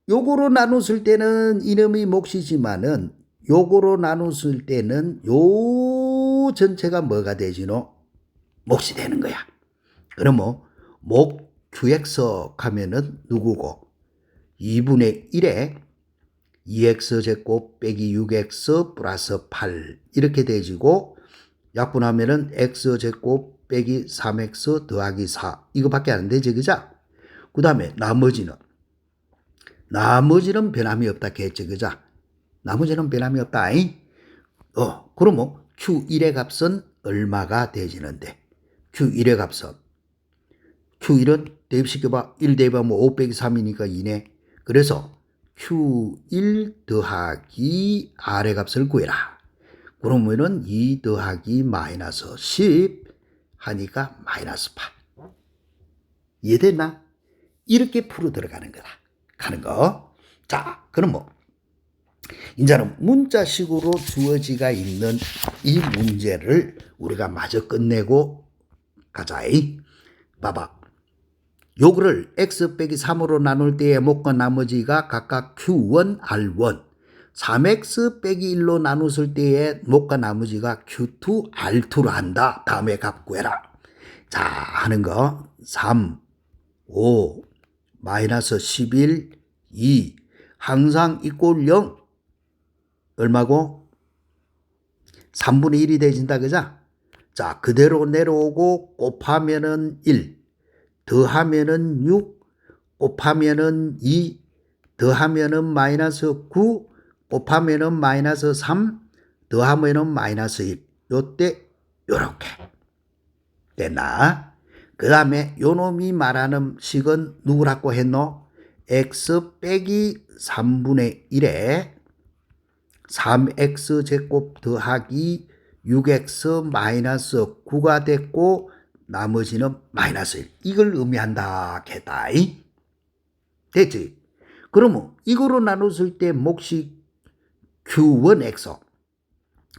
요거로 나눴을 때는 이놈이 몫이지만은 요거로 나눴을 때는 요 전체가 뭐가 되지노? 몫이 되는 거야. 그러면 몫 qx 하면은 누구고? 2분의 1에 2x 제곱 빼기 6x 플러스 8 이렇게 되지고 약분하면은 x 제곱 빼기 3x 더하기 4 이거밖에 안 되지 그자? 그 다음에 나머지는 변함이 없다 했지 그자? 나머지는 변함이 없다. 그러면 q1의 값은 얼마가 되지는데? q1의 값은 q1은 대입시켜봐. 1 대입하면 5 빼기 3이니까 2네. 그래서 q1 더하기 r의 값을 구해라. 그러면은 2 더하기 마이너스 10 하니까 마이너스 8. 이해됐나? 이렇게 풀어 들어가는 거다. 가는 거. 자, 그럼 뭐 이제는 문자식으로 주어지가 있는 이 문제를 우리가 마저 끝내고 가자. 봐봐. 요거를 x 빼기 3으로 나눌 때의 몫과 나머지가 각각 q1, r1. 3x 빼기 1로 나눴을 때의 몫과 나머지가 q2, r2로 한다. 다음에 값 구해라. 자, 하는 거. 3, 5, 마이너스 11, 2. 항상 이꼴 0. 얼마고? 3분의 1이 되진다. 그자? 자, 그대로 내려오고 곱하면은 1. 더하면은 6, 곱하면은 2, 더하면은 마이너스 9, 곱하면은 마이너스 3, 더하면은 마이너스 1. 요때 요렇게 됐나? 그 다음에 요놈이 말하는 식은 누구라고 했노? x 빼기 3분의 1에 3x 제곱 더하기 6x 마이너스 9가 됐고 나머지는 마이너스 1. 이걸 의미한다 했다. 됐지? 그러면 이거로 나눴을 때 몫이 q1x.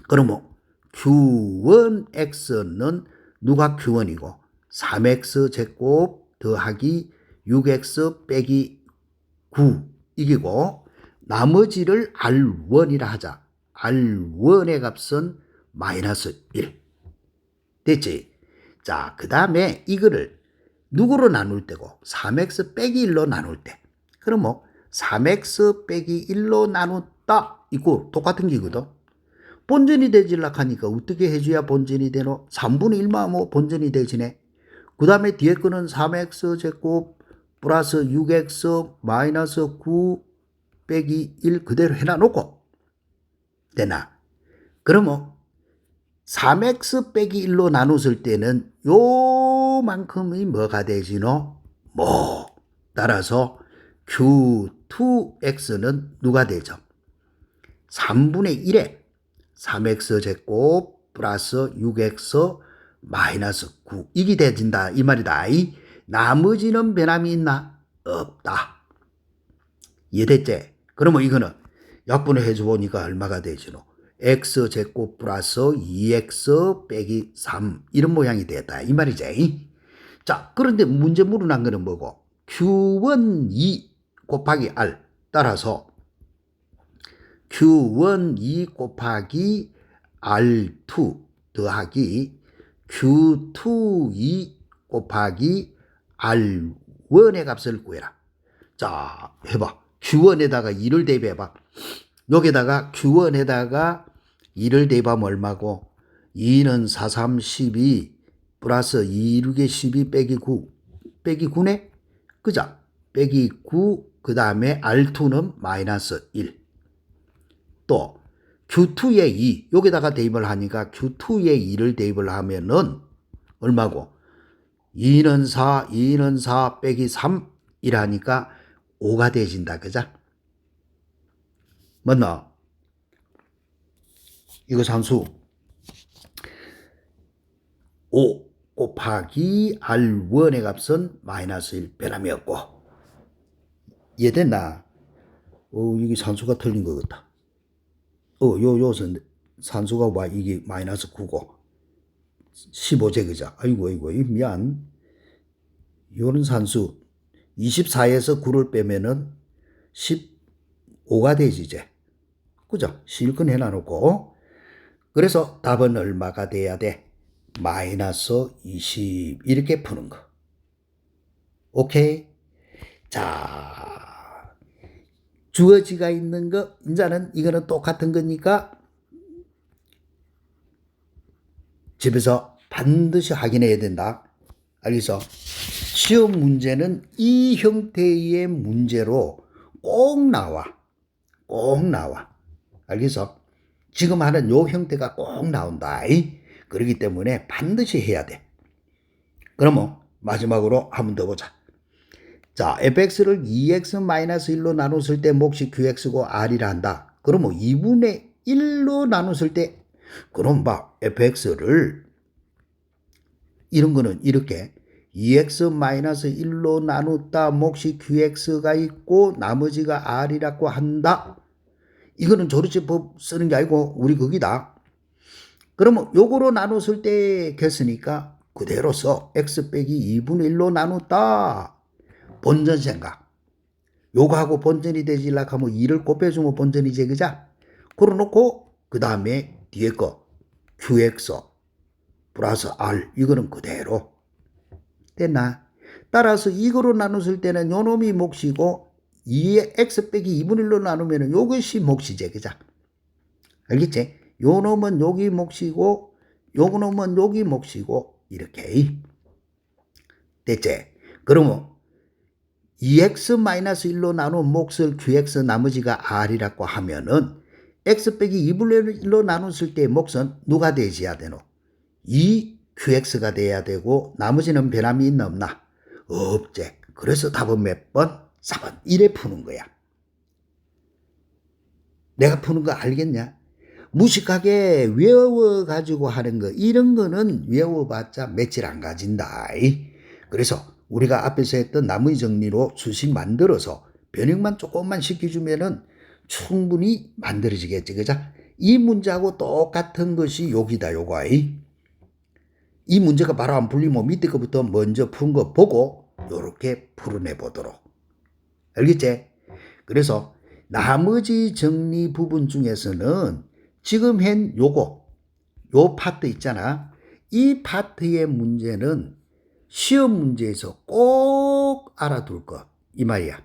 그러면 q1x는 누가 q1이고 3x 제곱 더하기 6x 빼기 9 이기고 나머지를 r1이라 하자. r1의 값은 마이너스 1. 됐지? 자, 그 다음에 이거를 누구로 나눌 때고 3x 빼기 1로 나눌 때. 그럼 뭐 3x 빼기 1로 나눴다. 이거 똑같은 기거든. 본전이 되질라 하니까 어떻게 해줘야 본전이 되노? 3분의 1만 뭐 본전이 되지네. 그 다음에 뒤에 거는 3x 제곱 플러스 6x 마이너스 9 빼기 1 그대로 해놔놓고 되나? 그러면 3x 빼기 1로 나눴을 때는 요만큼이 뭐가 되지노? 뭐 따라서 q2x는 누가 되죠? 3분의 1에 3x 제곱 플러스 6x 마이너스 9 이게 되진다 이 말이다. 나머지는 변함이 있나? 없다. 이해됐지? 그러면 이거는 약분을 해줘보니까 얼마가 되지노? x 제곱 플러스 2x 빼기 3 이런 모양이 되었다 이 말이지. 자, 그런데 문제 물어난 거는 뭐고? q1 2 곱하기 r 따라서 q1 2 곱하기 r2 더하기 q2 2 곱하기 R1의 값을 구해라. 자, 해봐. Q1에다가 2를 대입해봐. 여기다가 Q1에다가 2를 대입하면 얼마고? 2는 4, 3, 12 플러스 2, 6에 12 빼기 9. 빼기 9네? 그죠? 빼기 9, 그 다음에 R2는 마이너스 1. 또 Q2에 2, 여기다가 대입을 하니까 Q2에 2를 대입을 하면은 얼마고? 2는 4, 2는 4 빼기 3 이라니까 5가 되어진다. 그죠? 맞나? 이거 산수 5 곱하기 R1의 값은 마이너스 1 변함이 없고. 이해됐나? 이게 산수가 틀린 것 같다. 요것은 산수가 와, 이게 마이너스 9고 15제 그자. 아이고 미안. 요런 산수 24에서 9를 빼면은 15가 되지 이제. 그죠? 실컷 해놔놓고. 그래서 답은 얼마가 돼야 돼? 마이너스 20 이렇게 푸는 거. 오케이? 자, 주어지가 있는 거 이제는 이거는 똑같은 거니까 집에서 반드시 확인해야 된다. 알겠어? 시험 문제는 이 형태의 문제로 꼭 나와. 꼭 나와. 알겠어? 지금 하는 요 형태가 꼭 나온다. 그렇기 때문에 반드시 해야 돼. 그러면 마지막으로 한 번 더 보자. 자, fx를 2x-1로 나눴을 때 몫이 qx고 r이라 한다. 그러면 2분의 1로 나눴을 때 그럼 봐. fx를 이런 거는 이렇게 2x-1로 나눴다 몫이 qx가 있고 나머지가 r이라고 한다. 이거는 조르제법 쓰는 게 아니고 우리 거기다. 그러면 요거로 나눴을 때 됐으니까 그대로 써. x 빼기 2분의 1로 나눴다. 본전 생각. 요거하고 본전이 되지려고 하면 2를 곱해주면 본전이지 그자? 그러놓고 그 다음에 뒤에 거 qx 플러스 r 이거는 그대로 됐나? 따라서 이거로 나눴을 때는 요 놈이 몫이고 2의 x 빼기 2분의 1로 나누면 요것이 몫이지 그자? 알겠지? 요 놈은 여기 몫이고 요 놈은 여기 몫이고 이렇게 됐지? 그러면 2x-1로 나눈 몫을 qx 나머지가 r이라고 하면은 x 빼기 2분의 1로 나눴을 때 몫은 누가 되어야 되노? 2qx가 돼야 되고 나머지는 변함이 있나 없나? 없지. 그래서 답은 몇 번? 4번. 이래 푸는 거야. 내가 푸는 거 알겠냐? 무식하게 외워가지고 하는 거 이런 거는 외워봤자 며칠 안 가진다. 그래서 우리가 앞에서 했던 나머지 정리로 수식 만들어서 변형만 조금만 시켜주면은 충분히 만들어지겠지. 그죠? 이 문제하고 똑같은 것이 여기다 요거. 이 문제가 바로 안 풀리면 밑에 거부터 먼저 푼 거 보고 요렇게 풀어내 보도록. 알겠지? 그래서 나머지 정리 부분 중에서는 지금 한 요거 요 파트 있잖아. 이 파트의 문제는 시험 문제에서 꼭 알아둘 것. 이 말이야.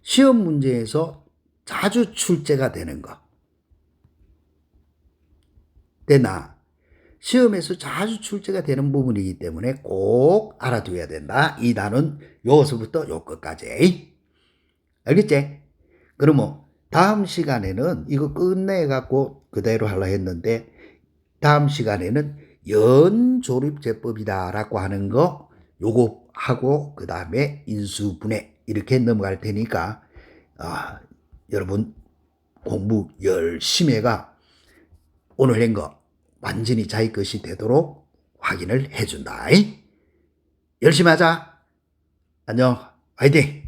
시험 문제에서 자주 출제가 되는 거. 되나? 시험에서 자주 출제가 되는 부분이기 때문에 꼭 알아둬야 된다. 이 단은 여기서부터 여기까지. 알겠지? 그러면 다음 시간에는 이거 끝내갖고 그대로 하려 했는데 다음 시간에는 연조립제법이다 라고 하는 거 요거 하고 그 다음에 인수분해 이렇게 넘어갈 테니까 여러분 공부 열심히 해가 오늘 한 거 완전히 자기 것이 되도록 확인을 해준다. 열심히 하자. 안녕. 화이팅.